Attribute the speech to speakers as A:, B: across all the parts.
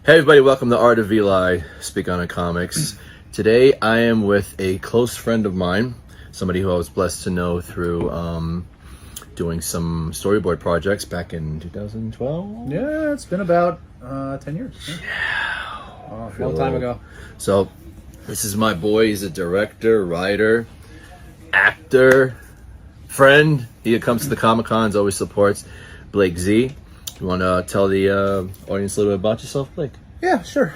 A: Hey everybody, welcome to Art of Eli, Speak on a Comics. Today I am with a close friend of mine, somebody who I was blessed to know through doing some storyboard projects back in 2012.
B: Yeah, it's been about 10 years. Yeah. A long time ago.
A: So this is my boy. He's a director, writer, actor, friend. He comes to the Comic-Cons, always supports. Blake Z. You want to tell the audience a little bit about yourself, Blake?
B: Yeah, sure.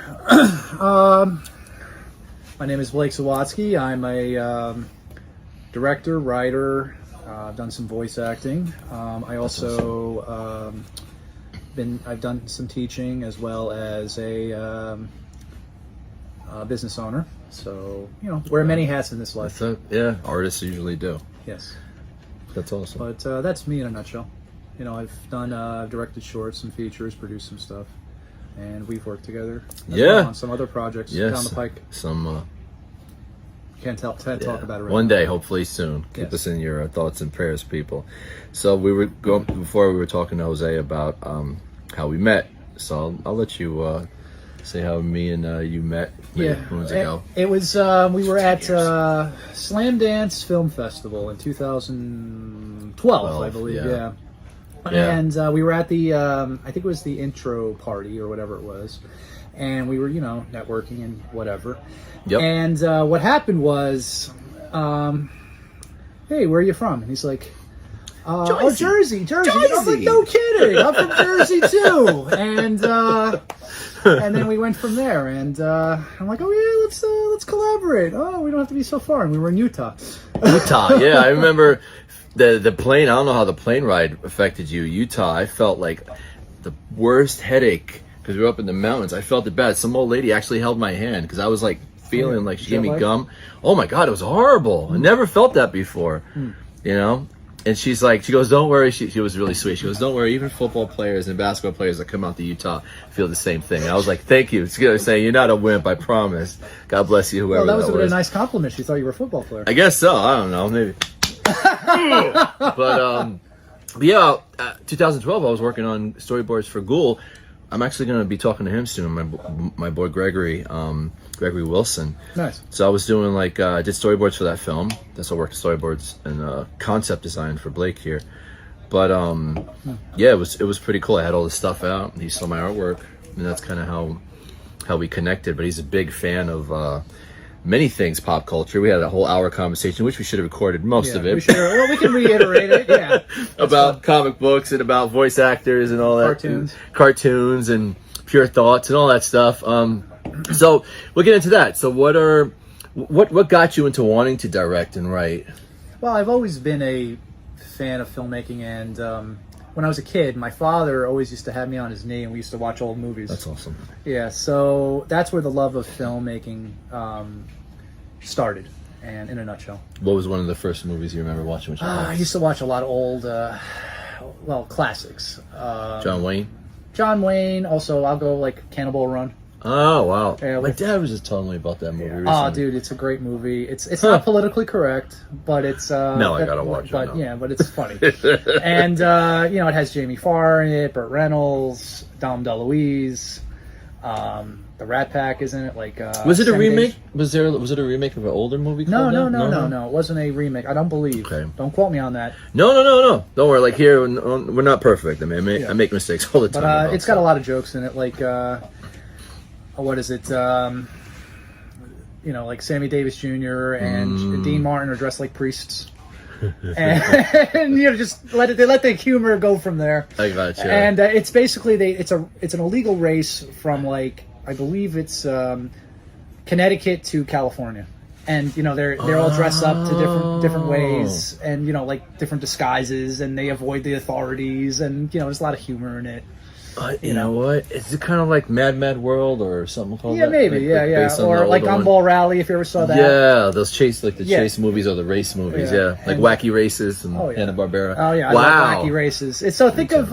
B: My name is Blake Zawatsky. I'm a director, writer. I've done some voice acting. I also I've done some teaching as well as a business owner. So wear many hats in this life.
A: Yeah, artists usually do.
B: Yes,
A: that's awesome.
B: But that's me in a nutshell. I've done directed shorts, some features, produced some stuff, and we've worked together. On some other projects down the pike. Can't talk about it right
A: One
B: now.
A: day, hopefully soon. Keep us in your thoughts and prayers, people. So before we were talking to Jose about how we met. So I'll let you say how me and you met. Moons ago.
B: It was we were at Slam Dance Film Festival in 2012, I believe. Yeah. And we were at the I think it was the intro party or whatever it was, and we were networking and whatever.
A: Yep.
B: And what happened was, hey, where are you from? And he's like, Jersey. I was like, no kidding, I'm from Jersey too. And then we went from there, and I'm like, oh yeah, let's collaborate. Oh, we don't have to be so far. And we were in Utah.
A: Yeah, I remember the plane. I don't know how the plane ride affected you. Utah, I felt like the worst headache because we were up in the mountains. I felt it bad. Some old lady actually held my hand because I was like feeling like she gave me gum. Oh my God, it was horrible. I never felt that before, And she goes, don't worry. She was really sweet. She goes, don't worry. Even football players and basketball players that come out to Utah feel the same thing. And I was like, thank you. It's good saying you're not a wimp. I promise. God bless you, whoever
B: that was.
A: A
B: nice compliment. She thought you were a football player.
A: I guess so. I don't know. Maybe. But 2012, I was working on storyboards for Ghoul. I'm actually going to be talking to him soon. My boy Gregory Wilson. Nice. So I was doing I did storyboards for that film. That's why I worked storyboards and concept design for Blake here. But it was pretty cool. I had all this stuff out. He saw my artwork, and that's kind of how we connected. But he's a big fan of many things pop culture. We had a whole hour conversation, which we should have recorded most of it.
B: We can reiterate it. Yeah,
A: about comic books and about voice actors and all that, cartoons and pure thoughts and all that stuff. So we'll get into that. So what got you into wanting to direct and write?
B: Well, I've always been a fan of filmmaking, and when I was a kid, my father always used to have me on his knee, and we used to watch old movies.
A: That's awesome.
B: Yeah, so that's where the love of filmmaking started, and in a nutshell.
A: What was one of the first movies you remember watching?
B: I used to watch a lot of old, classics.
A: John Wayne. Also, I'll go Cannibal Run. Oh wow!
B: Yeah,
A: my dad was just telling me about that movie recently.
B: Oh, dude, it's a great movie. It's not politically correct, but it's
A: no, I gotta watch
B: but,
A: it.
B: Yeah, but it's funny. And it has Jamie Farr in it, Burt Reynolds, Dom DeLuise, the Rat Pack is in it.
A: Was it a remake? Was it a remake of an older movie?
B: No. It wasn't a remake. I don't believe. Okay. Don't quote me on that.
A: No. Don't worry. Here, we're not perfect. I mean, I make mistakes all the time.
B: But it's got a lot of jokes in it, what is it? Sammy Davis Jr. and Dean Martin are dressed like priests, and just let the humor go from there.
A: I gotcha.
B: And it's basically it's an illegal race from I believe it's Connecticut to California, and they're all dressed up to different ways, and different disguises, and they avoid the authorities, and there's a lot of humor in it.
A: You know what? Is it kind of like Mad World or something called that?
B: Maybe, yeah. Or Gumball Rally, if you ever saw that.
A: Yeah, those chase movies or the race movies, and Wacky Races and Hanna-Barbera.
B: Oh, yeah, wow. I love Wacky Races. So think of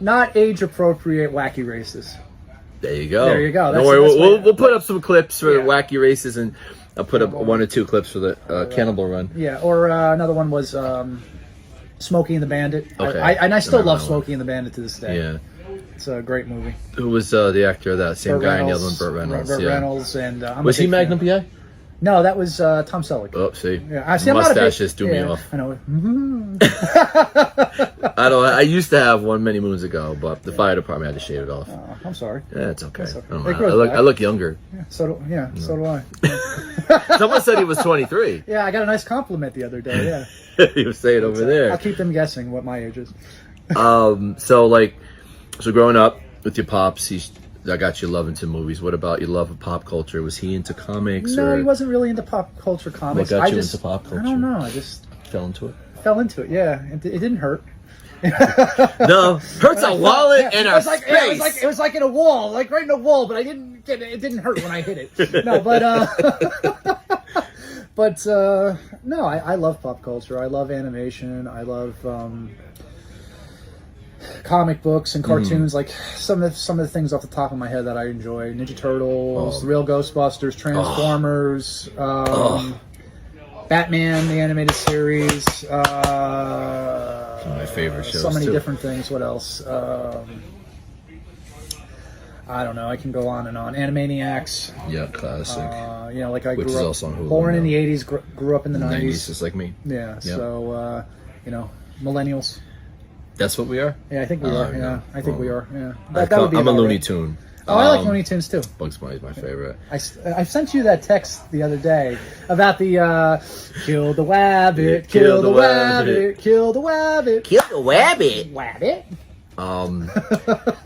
B: not age-appropriate Wacky Races.
A: There you go.
B: Don't
A: worry, we'll put up some clips for the Wacky Races, and I'll put up 1 or 2 clips for the Cannibal Run.
B: Yeah, or another one was Smokey and the Bandit. Okay. I still love Smokey and the Bandit to this day.
A: Yeah.
B: It's a great movie.
A: Who was the actor of that? Same
B: Burt
A: guy in the
B: Reynolds,
A: other one, Burt Reynolds.
B: Burt Reynolds, and
A: was he Magnum PI?
B: No, that was Tom Selleck.
A: Oh, see,
B: yeah, see,
A: mustaches do me off.
B: I know.
A: I don't. I used to have one many moons ago, but the fire department had to shave it off.
B: I'm sorry.
A: Yeah, it's okay.
B: Okay.
A: I don't mind. I look younger.
B: Yeah, so do I.
A: Someone said he was 23.
B: Yeah, I got a nice compliment the other day. Yeah,
A: he was saying over there.
B: I'll keep them guessing what my age is.
A: So growing up with your pops, I got you love into movies. What about your love of pop culture? Was he into comics?
B: No, he wasn't really into pop culture comics.
A: What got you into pop culture?
B: I don't know. I just
A: fell into it.
B: Yeah. It didn't hurt.
A: No, hurts a wallet and a space.
B: It was like in a wall, like right in a wall. But I didn't get it. It didn't hurt when I hit it. No, but no, I love pop culture. I love animation. I love comic books and cartoons. Like some of the things off the top of my head that I enjoy: Ninja Turtles, The Real Ghostbusters, Transformers, Batman, the animated series.
A: My favorite shows.
B: So many
A: too.
B: different things. What else? I don't know. I can go on and on. Animaniacs.
A: Yeah, classic.
B: Like I
A: Which
B: grew
A: is
B: up
A: also on Hulu
B: born
A: now.
B: in the '80s, grew up in the '90s.
A: Just like me.
B: Yeah.
A: Yep.
B: So millennials.
A: That's what we are.
B: Yeah, I think we are. Yeah, I think we are. Yeah.
A: I'm a Looney Tune.
B: Oh, I like Looney Tunes too.
A: Bugs Bunny is my favorite.
B: I sent you that text the other day about the kill the wabbit, kill the wabbit, kill the wabbit,
A: kill the wabbit,
B: wabbit.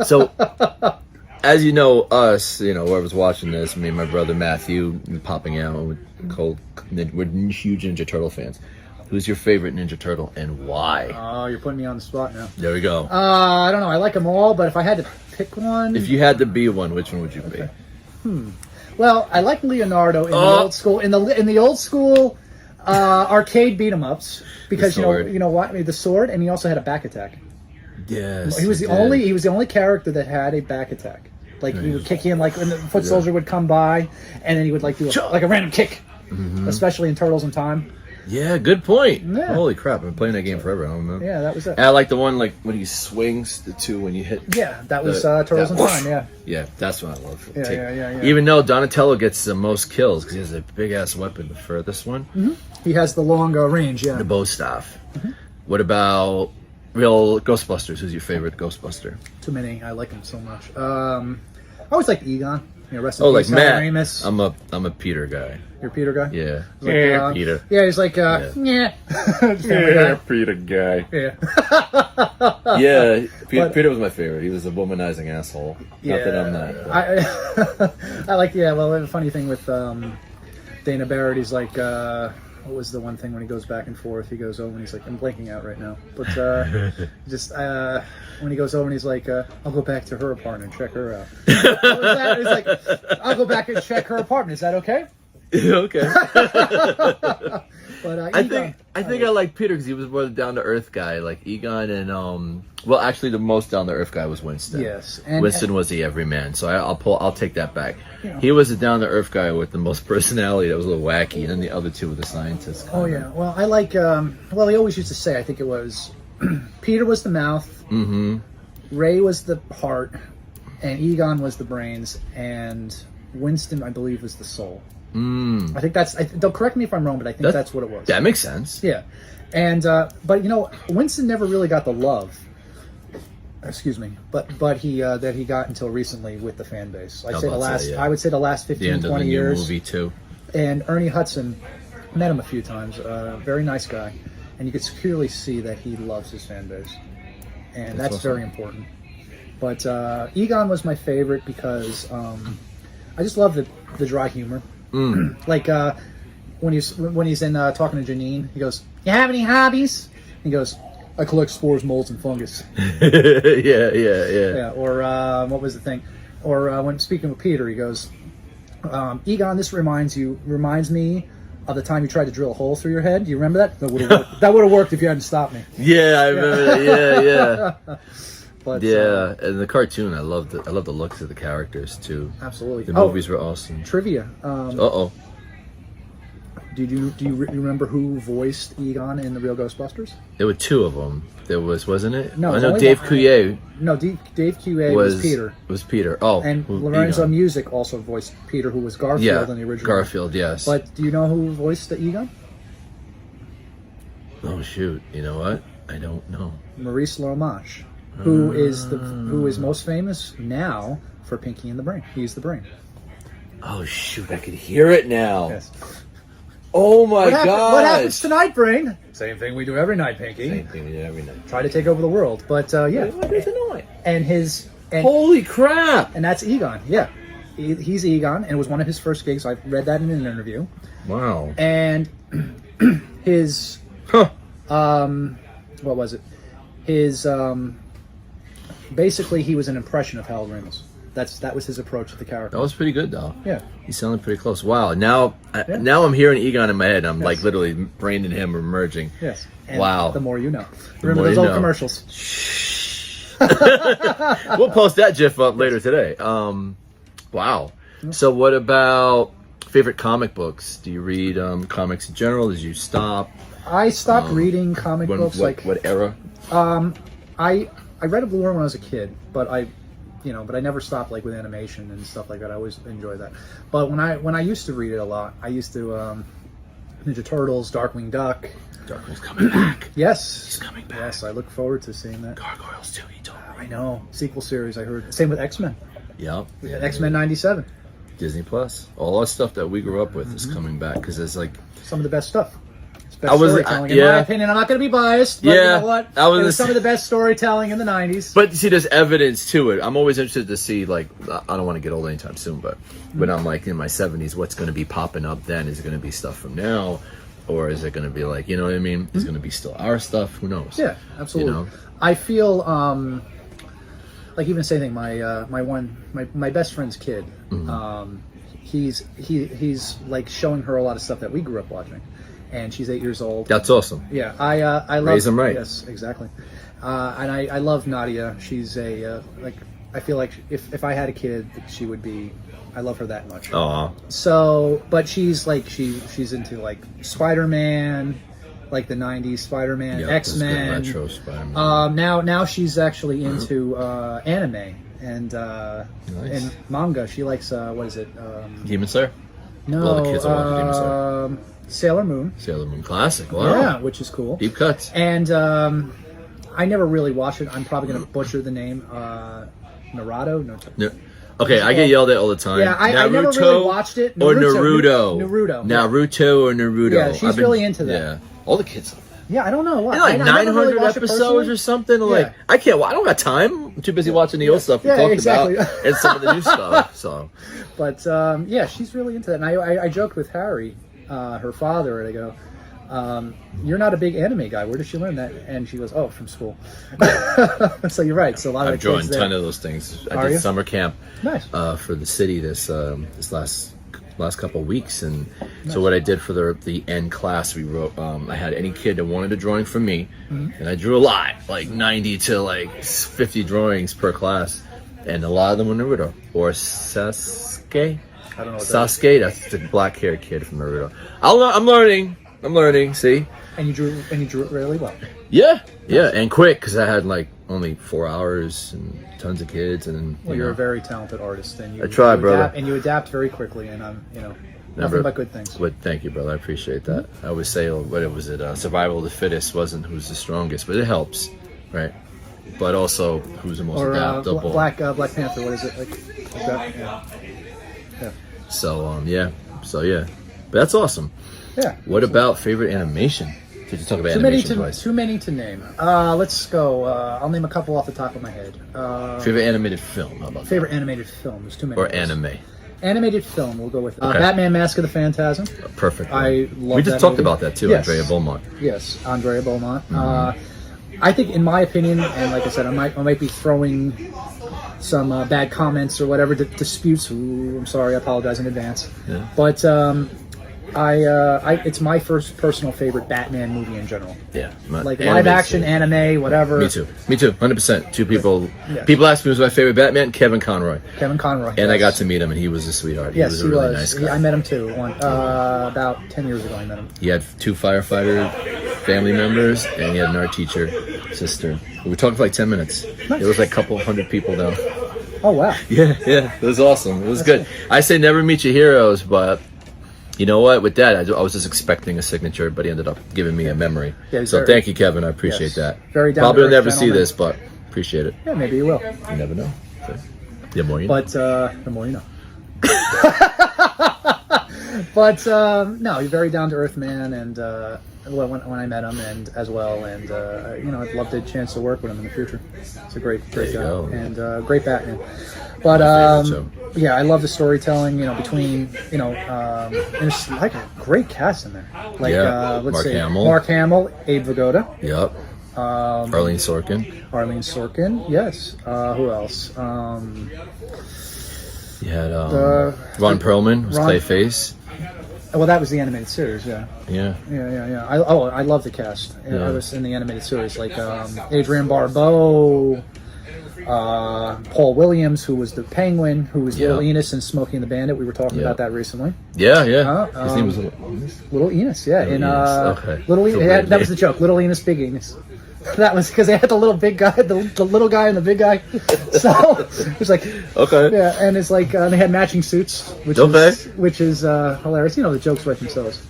A: So, as you know, us, whoever's watching this, me and my brother Matthew, popping out with we're huge Ninja Turtle fans. Who's your favorite Ninja Turtle and why?
B: Oh, you're putting me on the spot now.
A: There we go.
B: I don't know. I like them all, but if I had to pick one,
A: if you had to be one, which one would you be?
B: Well, I like Leonardo in the old school in the old school arcade beat 'em ups because you know what? The sword, and he also had a back attack.
A: Yes,
B: he was the only character that had a back attack. Like he would kick in, like when the foot soldier would come by, and then he would like do a random kick, especially in Turtles in Time.
A: Yeah, good point.
B: Yeah.
A: Holy crap! I've been playing that game forever. I don't know.
B: Yeah, that was it.
A: And I like the one when he swings the two when you hit.
B: Yeah, that was Turtles in Time. Yeah.
A: Yeah, that's what I love.
B: Yeah.
A: Even though Donatello gets the most kills because he has a big ass weapon, the furthest one.
B: Mm-hmm. He has the long range. Yeah.
A: The bow staff. What about real Ghostbusters? Who's your favorite Ghostbuster?
B: Too many. I like him so much. I always liked Egon. Rest in
A: like
B: peace,
A: Matt.
B: Ramis.
A: I'm a Peter guy.
B: You're a Peter guy?
A: Yeah.
B: Peter. Yeah, he's like, yeah.
A: Peter guy.
B: Yeah.
A: Yeah, Peter was my favorite. He was a womanizing asshole.
B: Yeah.
A: Not that I'm not.
B: I like, well, the funny thing with Dana Barrett, he's like, what was the one thing when he goes back and forth? He goes over and he's like, I'm blanking out right now. But just when he goes over and he's like, I'll go back to her apartment and check her out. What was that? He's like, I'll go back and check her apartment. Is that okay?
A: Okay.
B: But
A: I think I like Peter because he was more the down to earth guy, like Egon, and actually the most down to earth guy was Winston.
B: Yes,
A: Winston was the everyman, so I'll take that back. He was the down to earth guy with the most personality. That was a little wacky, and then the other two were the scientists.
B: Oh yeah, well I like. He always used to say, I think it was Peter was the mouth, Ray was the heart, and Egon was the brains, and Winston, I believe, was the soul. I think don't correct me if I'm wrong, but I think that's what it was.
A: That makes sense.
B: Yeah, and but Winston never really got the love. Excuse me, but he that he got until recently with the fan base. I would say the last 15, 20 years.
A: Movie too.
B: And Ernie Hudson, met him a few times. Very nice guy, and you could clearly see that he loves his fan base, and that's awesome. Very important. But Egon was my favorite because I just love the dry humor. Like when he's in talking to Janine, he goes, "You have any hobbies?" He goes, "I collect spores, molds, and fungus." Yeah. Or what was the thing? Or when speaking with Peter, he goes, "Egon, this reminds me of the time you tried to drill a hole through your head. Do you remember that? That would have worked if you hadn't stopped me." Yeah, I remember that. Yeah. But, and the cartoon, I love the looks of the characters too. Absolutely,
A: the movies were awesome.
B: Trivia.
A: Do
B: do you remember who voiced Egon in the real Ghostbusters?
A: There were two of them. There wasn't it?
B: No,
A: I know Dave Coulier.
B: No, Dave Coulier was Peter.
A: Was Peter? Oh,
B: and Lorenzo Music also voiced Peter, who was Garfield in the original.
A: Garfield, yes.
B: But do you know who voiced the Egon?
A: Oh shoot! You know what? I don't know.
B: Maurice LaMarche, who is most famous now for Pinky and the Brain. He's the Brain.
A: Oh shoot! I could hear it now.
B: Yes.
A: Oh my god!
B: What happens tonight, Brain? Same thing we do every night, Pinky.
A: Same thing we do every night.
B: Try to take over the world, but yeah.
A: What happens tonight?
B: And
A: holy crap!
B: And that's Egon. Yeah, he's Egon, and it was one of his first gigs. I read that in an interview.
A: Wow.
B: And his what was it? His basically he was an impression of Harold Ramis. That was his approach to the character.
A: That was pretty good, though.
B: Yeah,
A: he sounded pretty close. Wow. Now I'm hearing Egon in my head. I'm like literally Brain and him are merging.
B: Yes. And
A: wow.
B: The more you know. Remember those old commercials.
A: Shh. We'll post that GIF up later today. Wow. So what about favorite comic books? Do you read comics in general? Did you stop?
B: I stopped reading comic books.
A: What era?
B: I read a Blue when I was a kid, but I never stopped like with animation and stuff like that. I always enjoyed that. But when I used to read it a lot, I used to Ninja Turtles, Darkwing Duck.
A: Darkwing's coming back.
B: Yes,
A: he's coming back.
B: Yes, I look forward to seeing that.
A: Gargoyles too. He told me.
B: I know, sequel series. I heard. Same with X-Men.
A: Yep.
B: Yeah, X-Men '97.
A: Disney Plus. All our stuff that we grew up with is coming back because it's like
B: some of the best stuff. Best storytelling, in my opinion. I'm not going to be biased, but you know what? It was some of the best storytelling in the 90s.
A: But see, there's evidence to it. I'm always interested to see, like, I don't want to get old anytime soon, but when I'm like in my 70s, what's going to be popping up then? Is it going to be stuff from now? Or is it going to be like, you know what I mean? Is it going to be still our stuff? Who knows?
B: Yeah, absolutely. You know? I feel, like even the same thing, my best friend's kid, he's like showing her a lot of stuff that we grew up watching. And she's 8 years old.
A: That's awesome.
B: Yeah, I love.
A: Raise them right.
B: Yes, exactly. And I love Nadia. She's a I feel like if I had a kid, she would be. I love her that much.
A: Oh.
B: So, but she's like she's into like Spider-Man, like the '90s Spider-Man, X-Men.
A: Retro Spider-Man.
B: Now she's actually into anime and and manga. She likes what is it?
A: Demon Slayer.
B: No.
A: All the kids are watching Demon Slayer.
B: Sailor Moon.
A: Sailor Moon classic. Wow.
B: Yeah, which is cool.
A: Deep cuts.
B: And I never really watched it. I'm probably going to butcher the name. Naruto? No.
A: Okay, I get yelled at all the time.
B: Yeah, I never really watched it.
A: Or Naruto.
B: Naruto
A: or Naruto.
B: Yeah, she's really into that.
A: Yeah, all the kids love that.
B: Yeah, I don't know why.
A: Like 900 episodes or something. Like I can't. I don't got time. I'm too busy watching the old stuff we talked about and some of the new stuff. So,
B: but yeah, she's really into that. And I joked with Harry, her father, and I go, "You're not a big anime guy. Where did she learn that?" And she goes, "Oh, from school." So you're right. So a lot of
A: I've joined a ton of those things. I did summer camp for the city this last couple of weeks, and so what I did for the end class, we wrote. I had any kid that wanted a drawing from me, and I drew a lot, like 90 to like 50 drawings per class, and a lot of them were Naruto or Sasuke.
B: I don't know.
A: Sasuke, that's the black-haired kid from Naruto. I'm learning. See.
B: And you drew it really well.
A: Yeah, and quick because I had like only 4 hours and tons of kids, and
B: you're a very talented artist, and
A: I try, brother.
B: And you adapt very quickly, and I'm nothing but good things.
A: But thank you, brother. I appreciate that. I always say, survival of the fittest wasn't who's the strongest, but it helps, right? But also who's the most adaptable.
B: Black Panther. What is it like that? Yeah.
A: So but that's awesome.
B: Yeah.
A: What about favorite animation? Did you talk about animation twice?
B: Too many to name. Let's go. I'll name a couple off the top of my head.
A: Favorite animated film? How about
B: favorite animated film? There's too many.
A: Or anime.
B: Animated film. We'll go with Batman: Mask of the Phantasm.
A: Perfect.
B: I love.
A: We just talked about that too. Yes. Andrea Beaumont.
B: Yes, Andrea Beaumont. I think, in my opinion, and like I said, I might be throwing some bad comments or whatever disputes. Ooh, I'm sorry. I apologize in advance.
A: Yeah.
B: But It's my first personal favorite Batman movie in general.
A: Yeah,
B: like live action, anime, whatever.
A: Me too, 100%. Two people.
B: Yeah.
A: People ask me who's my favorite Batman. Kevin Conroy.
B: And
A: yes. I got to meet him, and he was a sweetheart.
B: Yes,
A: he was a really nice guy.
B: I met him too. About 10 years ago, I met him.
A: He had 2 firefighter family members, and he had an art teacher sister. We were talking for like 10 minutes. Nice. There was like a couple hundred people down.
B: Oh wow.
A: Yeah, it was awesome. It was good. Cool. I say never meet your heroes, but you know what? With that, I was just expecting a signature, but he ended up giving me a memory. Yeah, so thank you, Kevin. I appreciate that.
B: Very down
A: Probably will never see this, but appreciate it.
B: Yeah, maybe you will.
A: You never know. So, the more you know.
B: But the more you know. But no, you're very down to earth man, and when I met him, and as well, and I'd love the chance to work with him in the future. It's a great guy and great Batman. But yeah, I love the storytelling. Between there's like a great cast in there. Like let's say Mark Hamill, Abe Vigoda.
A: Yep. Arlene Sorkin.
B: Yes. Who else?
A: You had Ron Perlman was Clayface.
B: Well, that was the animated series, yeah.
A: Yeah.
B: I love the cast. I was in the animated series, like Adrienne Barbeau, Paul Williams, who was the Penguin, who was Little Enos in Smokey and the Bandit. We were talking about that recently.
A: Yeah. His name was Little Enos.
B: Little Enos, yeah.
A: Okay.
B: Little Enos, that was the joke. Little Enos, Big Enos. That was because they had the little big guy, the little guy and the big guy. So it was like,
A: okay,
B: yeah, and it's like they had matching suits, which is hilarious. The jokes write themselves.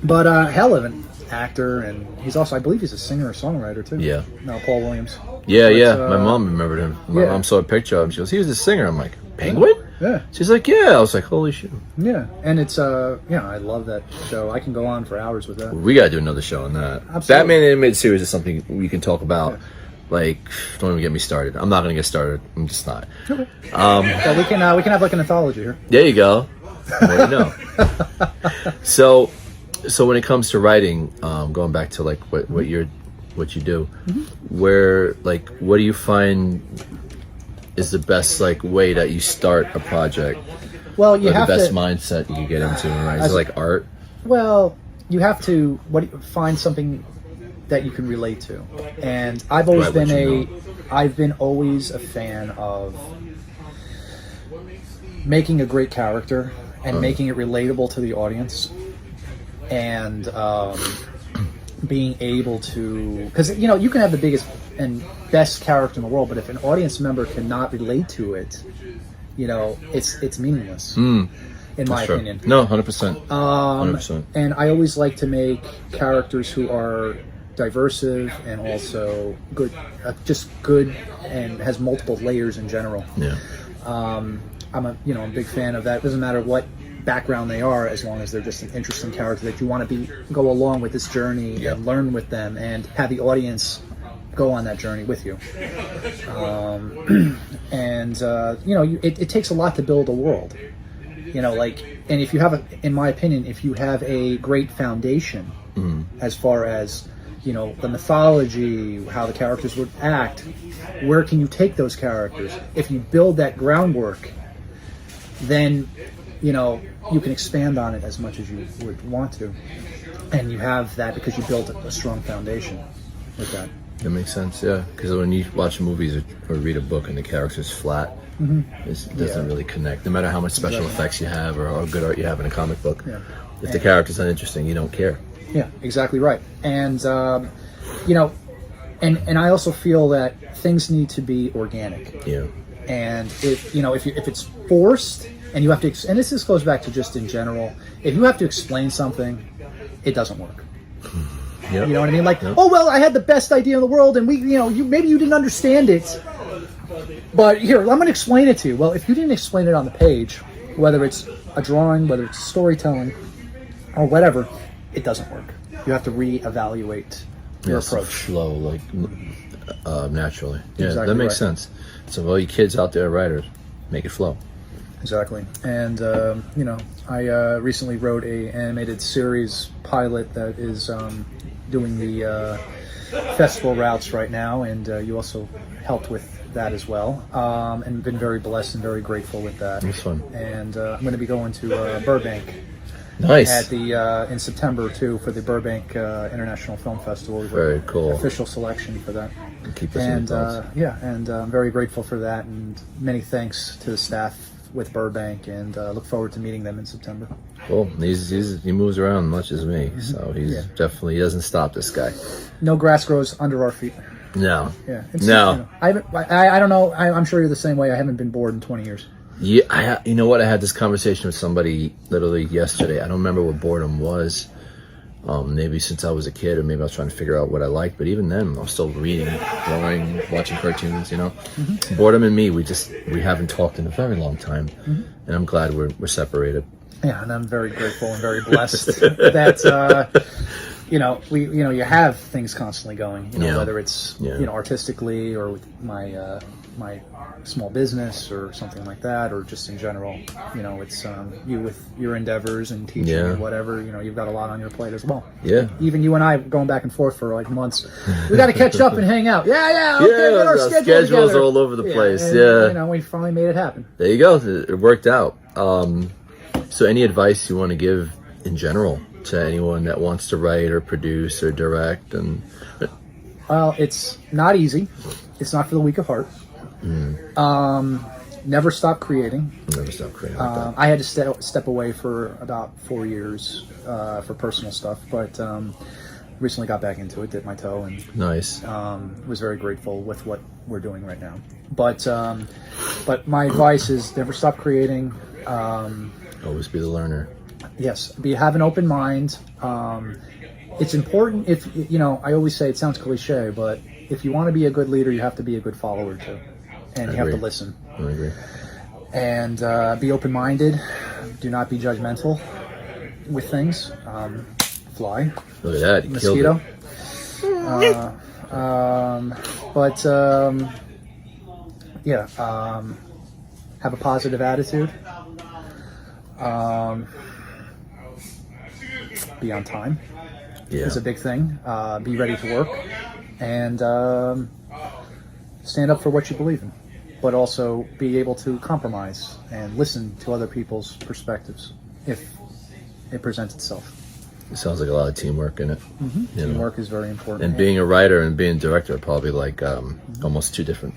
B: but hell of an actor, and he's also, I believe, he's a singer or songwriter too.
A: Yeah.
B: No, Paul Williams.
A: Yeah. My mom remembered him. My mom saw a picture of him. She goes, "He was a singer." I'm like, "Penguin?"
B: Yeah.
A: She's like, "Yeah." I was like, "Holy shit."
B: Yeah, and it's I love that show. I can go on for hours with that.
A: We gotta do another show on that.
B: Absolutely.
A: Batman animated series is something we can talk about. Yeah. Like, don't even get me started. I'm not gonna get started. I'm just not.
B: Okay. So we can have like an anthology here.
A: There you go. Well, you know. So when it comes to writing, going back to like what you do, where like what do you find is the best like way that you start a project?
B: Well, you have
A: the best mindset you can get into, right? Is it like art?
B: Well, you have to find something that you can relate to, and I've always been always a fan of making a great character and making it relatable to the audience, and being able to, because you can have the biggest and best character in the world, but if an audience member cannot relate to it, it's meaningless. In my opinion.
A: No, 100%. 100%.
B: And I always like to make characters who are diversive and also good, just good, and has multiple layers in general.
A: Yeah.
B: I'm a big fan of that. It doesn't matter what background they are, as long as they're just an interesting character that you want to go along with this journey and learn with them, and have the audience go on that journey with you. It takes a lot to build a world. And if you have in my opinion, if you have a great foundation, as far as the mythology, how the characters would act, where can you take those characters? If you build that groundwork, then you can expand on it as much as you would want to, and you have that because you built a strong foundation with that.
A: That makes sense, yeah. Because when you watch movies or read a book and the character's flat, it doesn't really connect. No matter how much special effects you have or good art you have in a comic book, if the character's not interesting, you don't care.
B: Yeah, exactly right. And and I also feel that things need to be organic.
A: Yeah.
B: And if it's forced, and you have to, and this goes back to just in general, if you have to explain something, it doesn't work.
A: Yep.
B: You know what I mean? Like, oh well, I had the best idea in the world, and maybe you didn't understand it, but here, I'm going to explain it to you. Well, if you didn't explain it on the page, whether it's a drawing, whether it's storytelling, or whatever, it doesn't work. You have to reevaluate your approach.
A: Flow, like naturally. Yeah,
B: exactly
A: that makes sense. So all you kids out there, writers, make it flow.
B: Exactly. And I recently wrote a animated series pilot that is doing the festival routes right now, and you also helped with that as well, and been very blessed and very grateful with that.
A: It's fun.
B: And I'm going to be going to Burbank.
A: Nice.
B: At the in September too for the Burbank International Film Festival.
A: Very cool.
B: Official selection for that.
A: Keep us in thoughts.
B: I'm very grateful for that, and many thanks to the staff with Burbank, and look forward to meeting them in September.
A: Cool. He moves around much as me, so he's definitely, he doesn't stop, this guy.
B: No grass grows under our feet.
A: No.
B: Yeah.
A: No.
B: I don't know. I'm sure you're the same way. I haven't been bored in 20 years.
A: Yeah, you know what? I had this conversation with somebody literally yesterday. I don't remember what boredom was. Maybe since I was a kid, or maybe I was trying to figure out what I liked. But even then, I'm still reading, drawing, watching cartoons. You know, Boredom and me, we haven't talked in a very long time, and I'm glad we're separated.
B: Yeah, and I'm very grateful and very blessed that you have things constantly going. Whether it's artistically or with my my small business or something like that, or just in general. It's you with your endeavors and teaching or whatever. You've got a lot on your plate as well.
A: Yeah.
B: Even you and I going back and forth for like months. We got to catch up and hang out. Okay, get our
A: schedules
B: together.
A: all over the place.
B: And, we finally made it happen.
A: There you go. It worked out. So any advice you want to give in general to anyone that wants to write or produce or direct?
B: Well, it's not easy. It's not for the weak of heart. Never stop creating.
A: Never stop creating.
B: I had to step away for about 4 years for personal stuff, but recently got back into it, dipped my toe, and
A: nice.
B: Was very grateful with what we're doing right now. But my advice is never stop creating.
A: Always be the learner.
B: Yes, have an open mind. It's important. If I always say, it sounds cliche, but if you want to be a good leader, you have to be a good follower too, and you have to listen.
A: I agree.
B: And be open-minded. Do not be judgmental with things. Fly.
A: Look at that. He
B: Mosquito. Have a positive attitude. Be on time. Is a big thing. Be ready to work, and stand up for what you believe in, but also be able to compromise and listen to other people's perspectives if it presents itself.
A: It sounds like a lot of teamwork in it.
B: Teamwork is very important.
A: And being a writer and being a director are probably like almost two different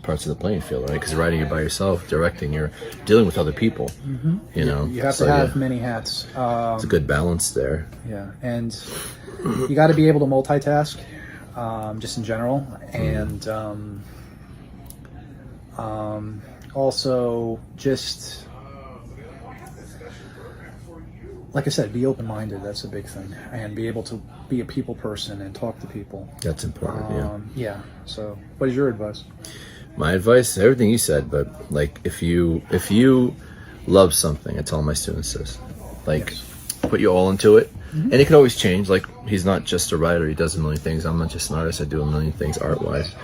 A: parts of the playing field, right? Because writing, you're by yourself. Directing, you're dealing with other people. You
B: have to have many hats.
A: It's a good balance there.
B: Yeah, and you got to be able to multitask, just in general, and also just, like I said, be open-minded. That's a big thing, and be able to be a people person and talk to people.
A: That's important.
B: Yeah. So, what is your advice?
A: My advice, everything you said, but like if you love something, I tell my students this, put your all into it, and it could always change. Like, he's not just a writer; he does a million things. I'm not just an artist; I do a million things art-wise.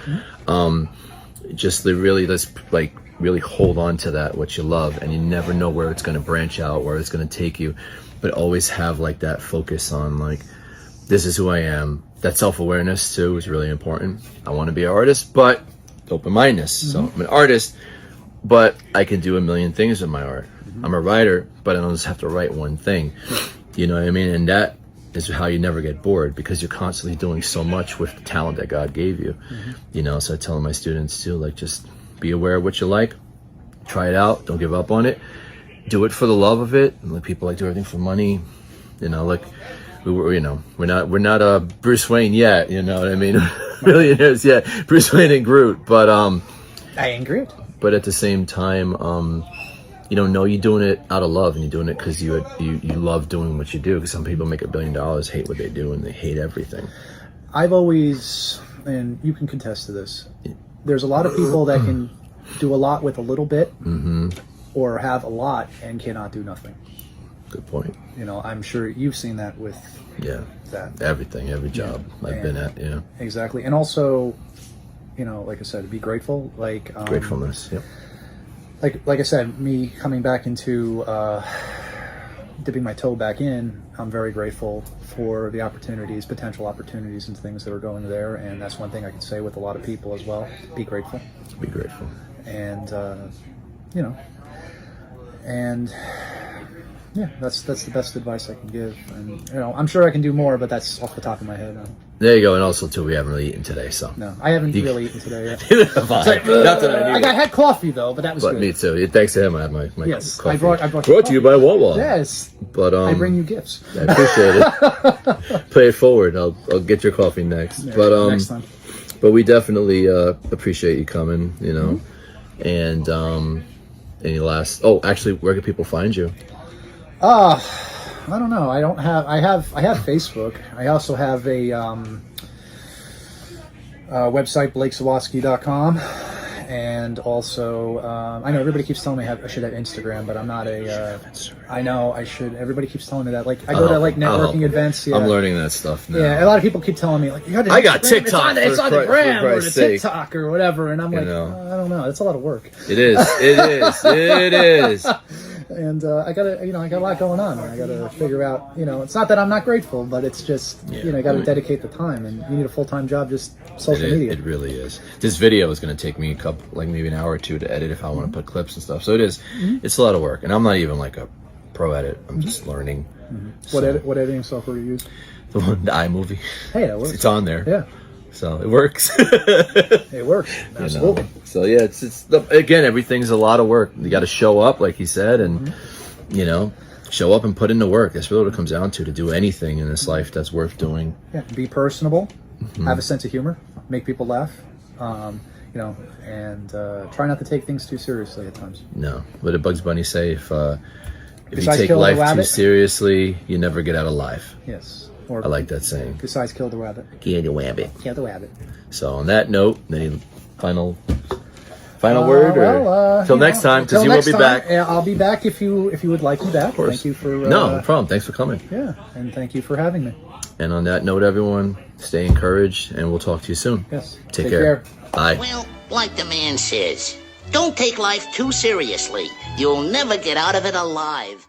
A: Just really hold on to that what you love, and you never know where it's going to branch out, where it's going to take you, but always have that focus on this is who I am. That self-awareness too is really important. I want to be an artist, but open-mindedness. So I'm an artist, but I can do a million things with my art. I'm a writer, but I don't just have to write one thing. You know what I mean? And that is how you never get bored, because you're constantly doing so much with the talent that God gave you. So I tell my students too, just be aware of what you like, try it out, don't give up on it, do it for the love of it. And people do everything for money. We're not Bruce Wayne yet. You know what I mean? Millionaires, Bruce Wayne and Groot, but
B: I ain't Groot.
A: But at the same time, know you're doing it out of love, and you're doing it because you love doing what you do. Because some people make $1 billion, hate what they do, and they hate everything.
B: I've always, and you can contest to this, there's a lot of people that can do a lot with a little bit, or have a lot and cannot do nothing.
A: Good point.
B: I'm sure you've seen that with that.
A: Everything, every job I've been at.
B: Exactly. And also, like I said, be grateful.
A: Gratefulness. Yep.
B: Like I said, me coming back into dipping my toe back in, I'm very grateful for the opportunities, potential opportunities and things that are going there. And that's one thing I can say with a lot of people as well. Be grateful.
A: Be grateful.
B: And, you know, and yeah, that's the best advice I can give. And, you know, I'm sure I can do more, but that's off the top of my head.
A: There you go. And also, too, we haven't really eaten today, so.
B: No, I haven't really eaten today yet.
A: Fine. Not that I need
B: I had coffee, though, but that was good.
A: Me too. Yeah, thanks to him, I had my
B: yes,
A: coffee.
B: I brought
A: to you by Wawa.
B: Yes.
A: But,
B: I bring you gifts.
A: I appreciate it. Play it forward. I'll get your coffee next.
B: Yeah,
A: but
B: next time.
A: But we definitely appreciate you coming, you know. And any last... Oh, actually, where can people find you?
B: I don't know. I have Facebook. I also have a website, BlakeSawatsky.com, and also I know everybody keeps telling me I should have Instagram, but I'm not a. I know I should. Everybody keeps telling me that. Like I go to like networking events. Yeah.
A: I'm learning that stuff now.
B: Yeah, a lot of people keep telling me like you got to.
A: I got TikTok.
B: It's on the gram or the TikTok or whatever, and I'm like, I don't know. It's a lot of work.
A: It is. It is.
B: And I got a lot going on. I got to figure out, it's not that I'm not grateful, but it's just, I got to dedicate the time, and you need a full-time job, just social media.
A: It really is. This video is going to take me maybe an hour or two to edit if I want to put clips and stuff. So it is. It's a lot of work, and I'm not even like a pro at it. I'm just learning.
B: So. What editing software do you use?
A: The iMovie.
B: Hey, that works.
A: It's on there.
B: Yeah.
A: So it works.
B: It works. Absolutely.
A: So yeah, it's again, everything's a lot of work. You got to show up, like he said, and show up and put in the work. That's really what it comes down to do anything in this life that's worth doing.
B: Yeah, be personable, have a sense of humor, make people laugh, and try not to take things too seriously at times.
A: No, what did Bugs Bunny say? If you take life too seriously, you never get out alive.
B: Yes.
A: I like that saying.
B: Besides, kill the rabbit.
A: Kill the rabbit.
B: Kill the rabbit.
A: So on that note, any final word? Till next time, because you will be back.
B: Yeah, I'll be back if you would like me back. Thank you for
A: no problem. Thanks for coming.
B: Yeah, and thank you for having me.
A: And on that note, everyone, stay encouraged, and we'll talk to you soon.
B: Yes.
A: Take care. Bye.
C: Well, like the man says, don't take life too seriously. You'll never get out of it alive.